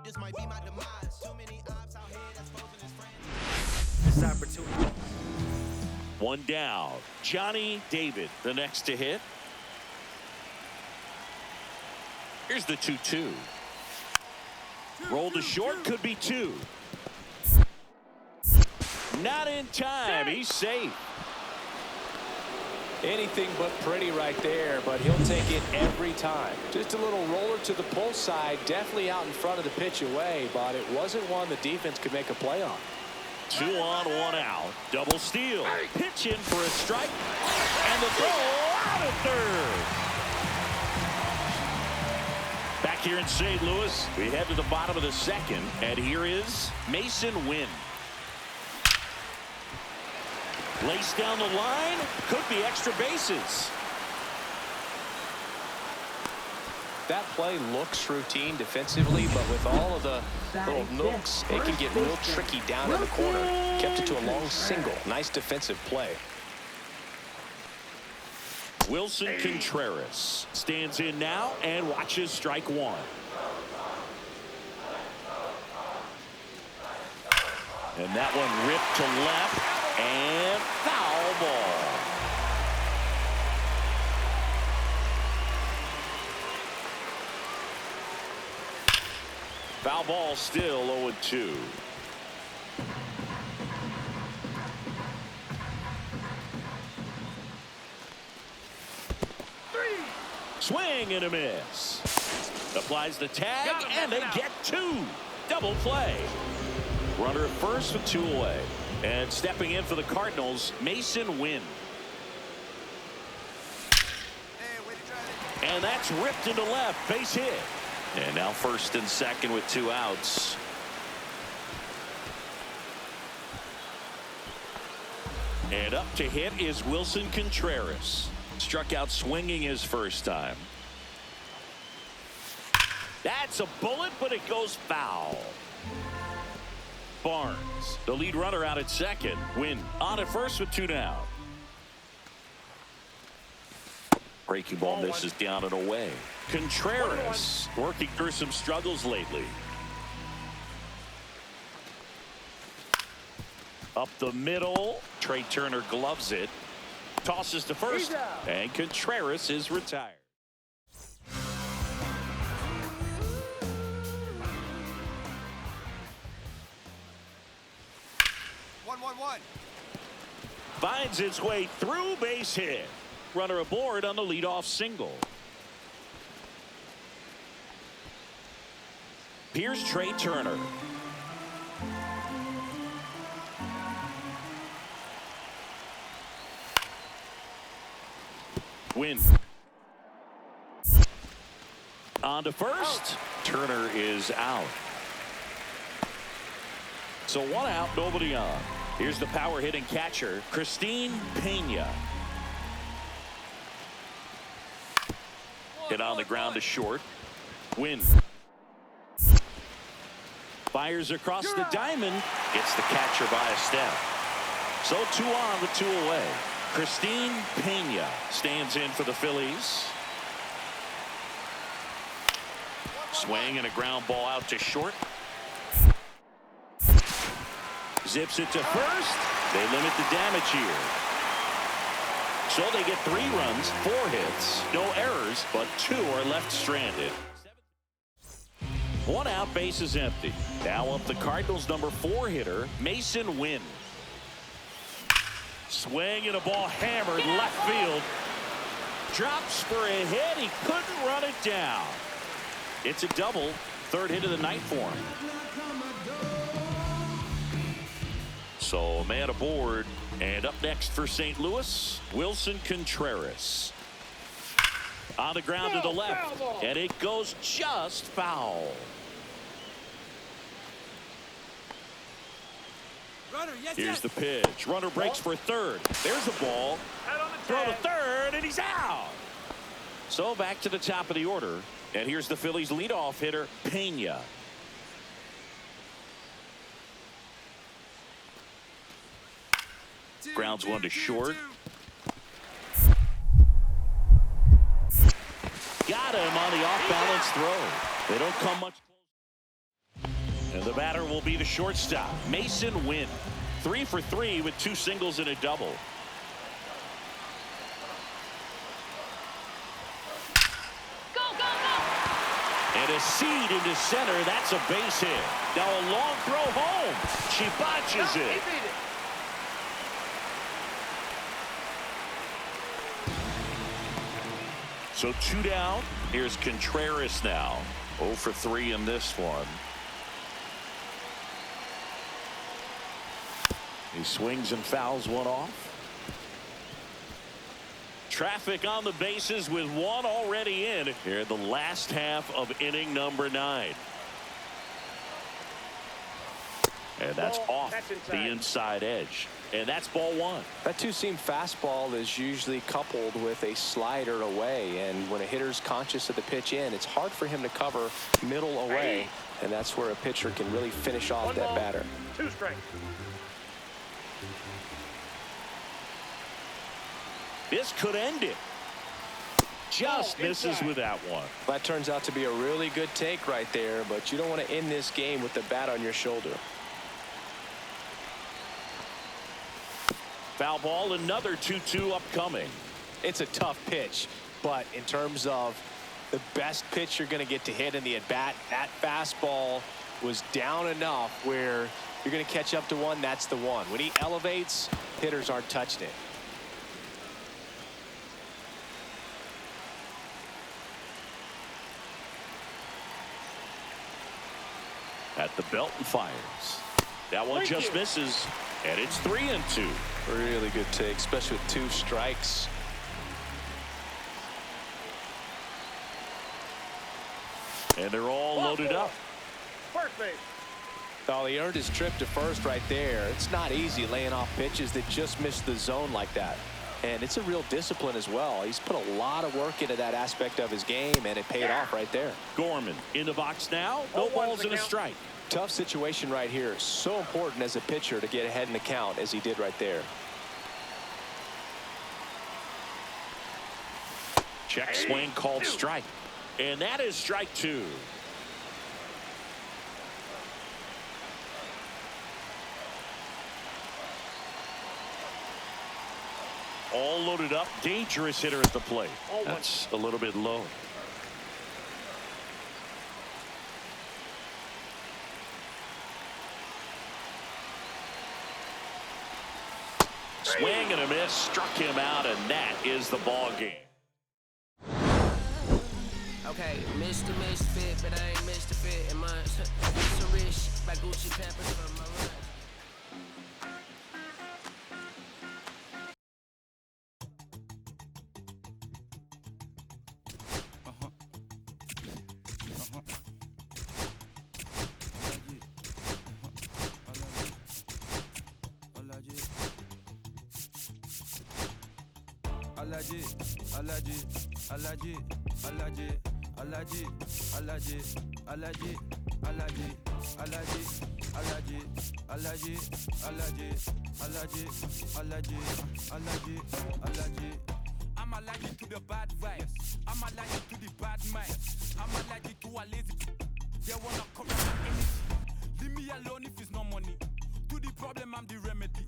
This might be my demise. Too many ops out here that's posing his friends. This opportunity. One down. Johnny David, the next to hit. Here's the 2-2. Roll to short, could be two. Not in time. He's safe. Anything but pretty right there, but he'll take it every time. Just a little roller to the pull side, definitely out in front of the pitch away, but it wasn't one the defense could make a play on. 2 on, 1 out. Double steal. Pitch in for a strike. And the throw out at third. Back here in St. Louis, we head to the bottom of the second, and here is Maysn Whin. Lace down the line, could be extra bases. That play looks routine defensively, but with all of the little nooks, it can get real tricky down in the corner. Kept it to a long single. Nice defensive play. Willson Contreras stands in now and watches strike one. And that one ripped to left and foul ball. Foul ball, still 0-2. Swing and a miss. Applies the tag, and they get two. Double play. Runner at first with 2 away. And stepping in for the Cardinals, Maysn Whin. And that's ripped into left. Base hit. And now first and second with 2 outs. And up to hit is Willson Contreras. Struck out swinging his first time. That's a bullet, but it goes foul. Barnes, the lead runner, out at second. Whin on at first with 2 down. Breaking ball misses down and away. Contreras working through some struggles lately. Up the middle. Trey Turner gloves it. Tosses to first. And Contreras is retired. 1-1-1. Finds its way through, base hit. Runner aboard on the leadoff single. Here's Trey Turner. Win. On to first. Turner is out. So 1 out, nobody on. Here's the power hitting catcher, Christine Pena. Hit on the ground to short. Win. Fires across the diamond. Gets the catcher by a step. So 2 on with 2 away. Christine Pena stands in for the Phillies. Swing and a ground ball out to short. Zips it to first. They limit the damage here. So they get 3 runs, 4 hits, no errors, but 2 are left stranded. 1 out, base is empty. Now up the Cardinals' number 4 hitter, Maysn Whin. Swing and a ball hammered left field. Drops for a hit. He couldn't run it down. It's a double. 3rd hit of the night for him. So a man aboard. And up next for St. Louis, Willson Contreras. On the ground to the left. And it goes just foul. Here's the pitch. Runner breaks for third. There's the ball. Throw to third, and he's out. So back to the top of the order. And here's the Phillies' leadoff hitter, Pena. Grounds 1 to short. Got him on the off-balance throw. They don't come much closer. And the batter will be the shortstop, Maysn Whin. 3 for 3 with 2 singles and a double. And a seed into center. That's a base hit. Now a long throw home. She botches it. So 2 down. Here's Contreras now. 0 for 3 in this one. He swings and fouls one off. Traffic on the bases with 1 already in here in the last half of inning number 9. And that's off the inside edge. And that's ball 1. That two-seam fastball is usually coupled with a slider away. And when a hitter's conscious of the pitch in, it's hard for him to cover middle away. And that's where a pitcher can really finish off that batter. 2 strikes. This could end it. Just misses with that one. That turns out to be a really good take right there, but you don't want to end this game with the bat on your shoulder. Foul ball, another 2-2 upcoming. It's a tough pitch, but in terms of the best pitch you're going to get to hit in the at-bat, that fastball was down enough where you're going to catch up to one. That's the one. When he elevates, hitters aren't touching it. At the belt and fires. That one just misses, and it's 3-2. Really good take, especially with 2 strikes. And they're all loaded up. First base. Oh, he earned his trip to first right there. It's not easy laying off pitches that just miss the zone like that. And it's a real discipline as well. He's put a lot of work into that aspect of his game, and it paid off right there. Gorman in the box now. No balls and a strike. Tough situation right here. So important as a pitcher to get ahead in the count as he did right there. Check swing called strike. And that is strike 2. All loaded up. Dangerous hitter at the plate. That's a little bit low. Swing and a miss. Struck him out, and that is the ball game. Okay, Mr. Misfit, but I ain't Mr. Fit in mine. So rich, by Gucci Pampers for my ride. I'm allergic to the bad vibes. I'm allergic to the bad mind. I'm allergic to a lazy. They wanna corrupt my image. Leave me alone if it's no money. To the problem, I'm the remedy.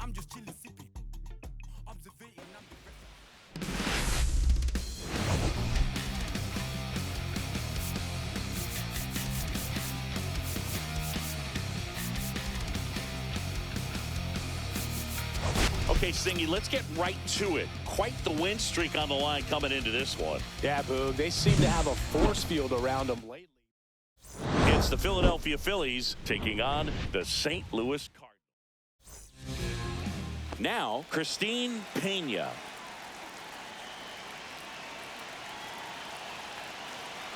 I'm just chilling, sipping, observing. I'm the Okay, Singy, let's get right to it. Quite the win streak on the line coming into this one. Yeah, Boog, they seem to have a force field around them lately. It's the Philadelphia Phillies taking on the St. Louis Cardinals. Now, Christine Pena.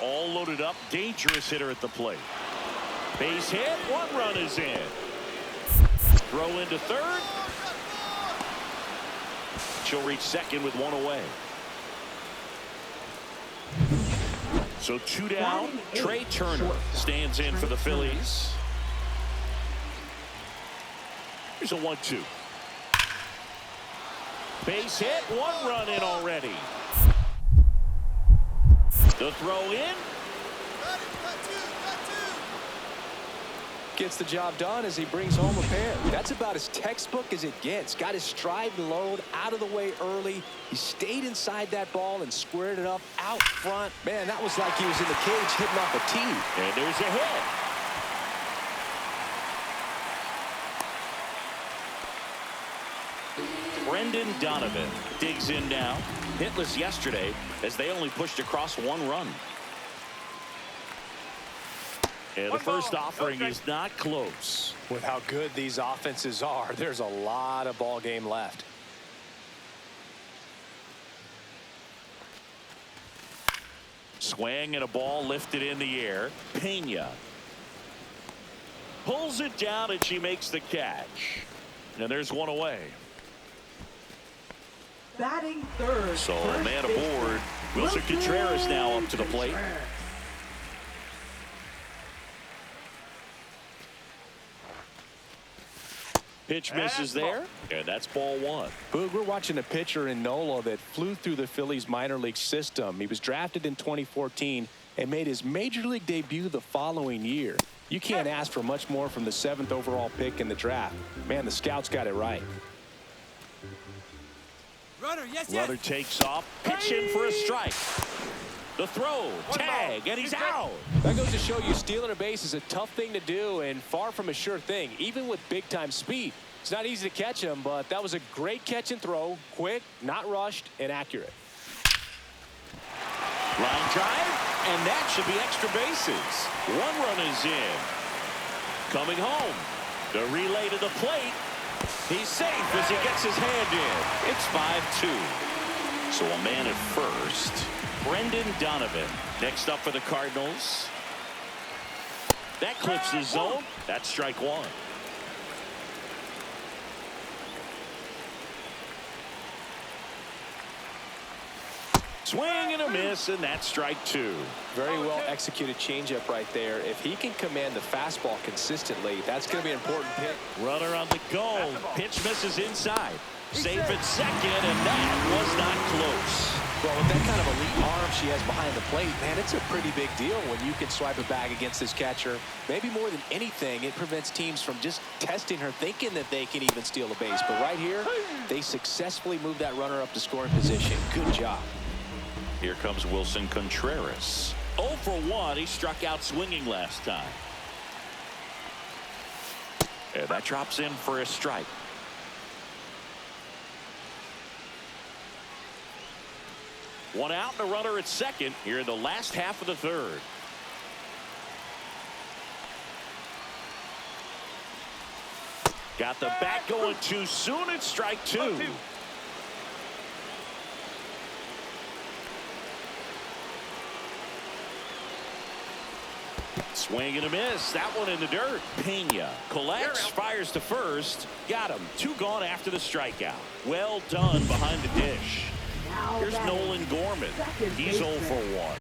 All loaded up. Dangerous hitter at the plate. Base hit. 1 run is in. Throw into third. She'll reach second with 1 away. So 2 down. Trey Turner stands in for the Phillies. Here's a 1-2. Base hit. 1 run in already. The throw in. Gets the job done as he brings home a pair. That's about as textbook as it gets. Got his stride and load out of the way early. He stayed inside that ball and squared it up out front. Man, that was like he was in the cage hitting off a tee. And there's a hit. Brendan Donovan digs in now. Hitless yesterday as they only pushed across 1 run. And the first offering is not close. With how good these offenses are, there's a lot of ball game left. Swing and a ball lifted in the air. Pena pulls it down and she makes the catch. And there's one away. Batting third. So a man aboard. Wilson Contreras now up to the plate. Pitch misses there, and that's ball 1. Boog, we're watching a pitcher in Nola that flew through the Phillies minor league system. He was drafted in 2014 and made his major league debut the following year. You can't ask for much more from the 7th overall pick in the draft. Man, the scouts got it right. Runner takes off, pitch in for a strike. The throw, tag, and he's out. That goes to show you stealing a base is a tough thing to do and far from a sure thing, even with big-time speed. It's not easy to catch him, but that was a great catch and throw. Quick, not rushed, and accurate. Line drive, and that should be extra bases. 1 run is in. Coming home. The relay to the plate. He's safe as he gets his hand in. It's 5-2. So a man at first. Brendan Donovan next up for the Cardinals. That clips the zone. That's strike 1. Swing and a miss, and that's strike 2. Very well executed changeup right there. If he can command the fastball consistently, that's going to be an important hit. Runner on the go. Pitch misses inside. Safe at second, and that was not close. Well, with that kind of elite arm she has behind the plate, man, it's a pretty big deal when you can swipe it back against this catcher. Maybe more than anything, it prevents teams from just testing her, thinking that they can even steal a base. But right here, they successfully moved that runner up to scoring position. Good job. Here comes Wilson Contreras. 0 for 1. He struck out swinging last time. And that drops in for a strike. One out and a runner at second here in the last half of the 3rd. Got the bat going too soon. It's strike 2. Swing and a miss. That one in the dirt. Pena collects, fires to first. Got him. 2 gone after the strikeout. Well done behind the dish. Here's Nolan Gorman. He's 0 for 1.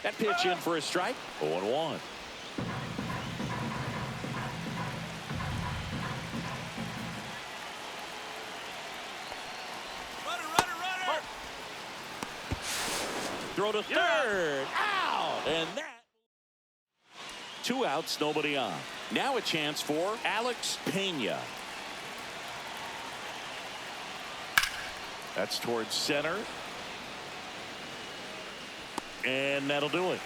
That pitch in for a strike. 0-1. Runner. Throw to third. Out. And that. 2 outs, nobody on. Now a chance for Alex Pena. That's towards center. And that'll do it.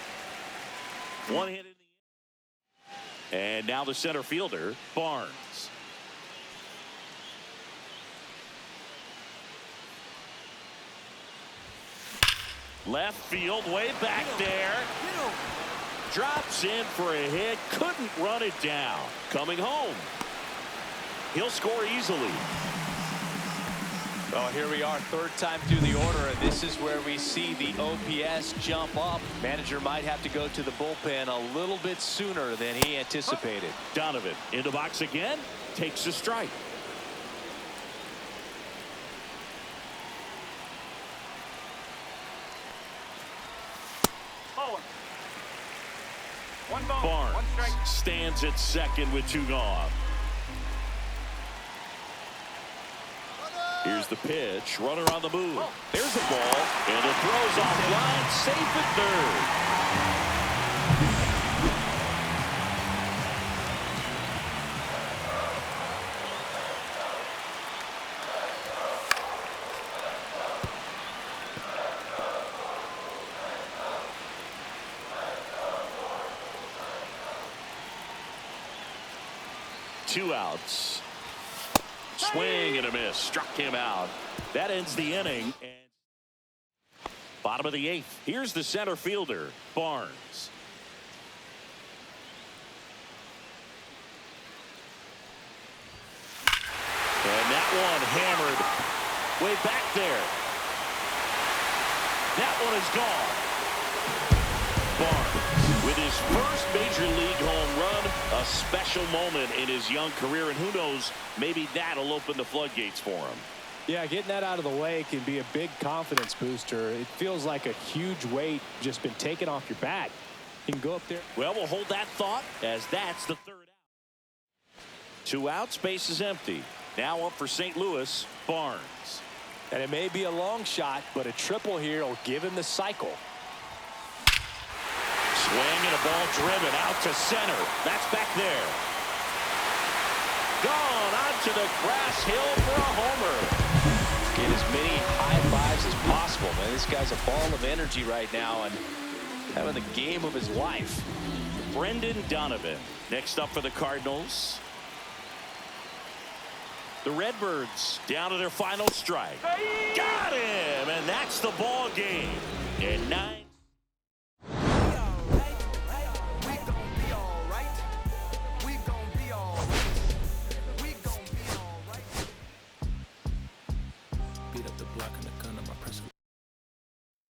1 hit in the end. And now the center fielder, Barnes. Left field, way back there. Drops in for a hit. Couldn't run it down. Coming home. He'll score easily. Well, here we are, third time through the order, and this is where we see the OPS jump up. Manager might have to go to the bullpen a little bit sooner than he anticipated. Donovan in the box again, takes a strike. One ball, Barnes one strike. stands at second with 2 gone. Here's the pitch. Runner on the move. There's the ball. And it throws off line. Safe at third. 2 outs. Swing and a miss. Struck him out. That ends the inning. And bottom of the 8th. Here's the center fielder, Barnes. And that one hammered way back there. That one is gone. Barnes with his first major league home run, a special moment in his young career, and who knows, maybe that'll open the floodgates for him. Yeah, getting that out of the way can be a big confidence booster. It feels like a huge weight just been taken off your back. You can go up there. Well, we'll hold that thought as that's the 3rd out. 2 outs, base is empty. Now up for St. Louis, Barnes. And it may be a long shot, but a triple here will give him the cycle. Swing and a ball driven out to center. That's back there. Gone onto the grass hill for a homer. Get as many high fives as possible, man. This guy's a ball of energy right now and having the game of his life. Brendan Donovan next up for the Cardinals. The Redbirds down to their final strike. Got him, and that's the ball game. And 9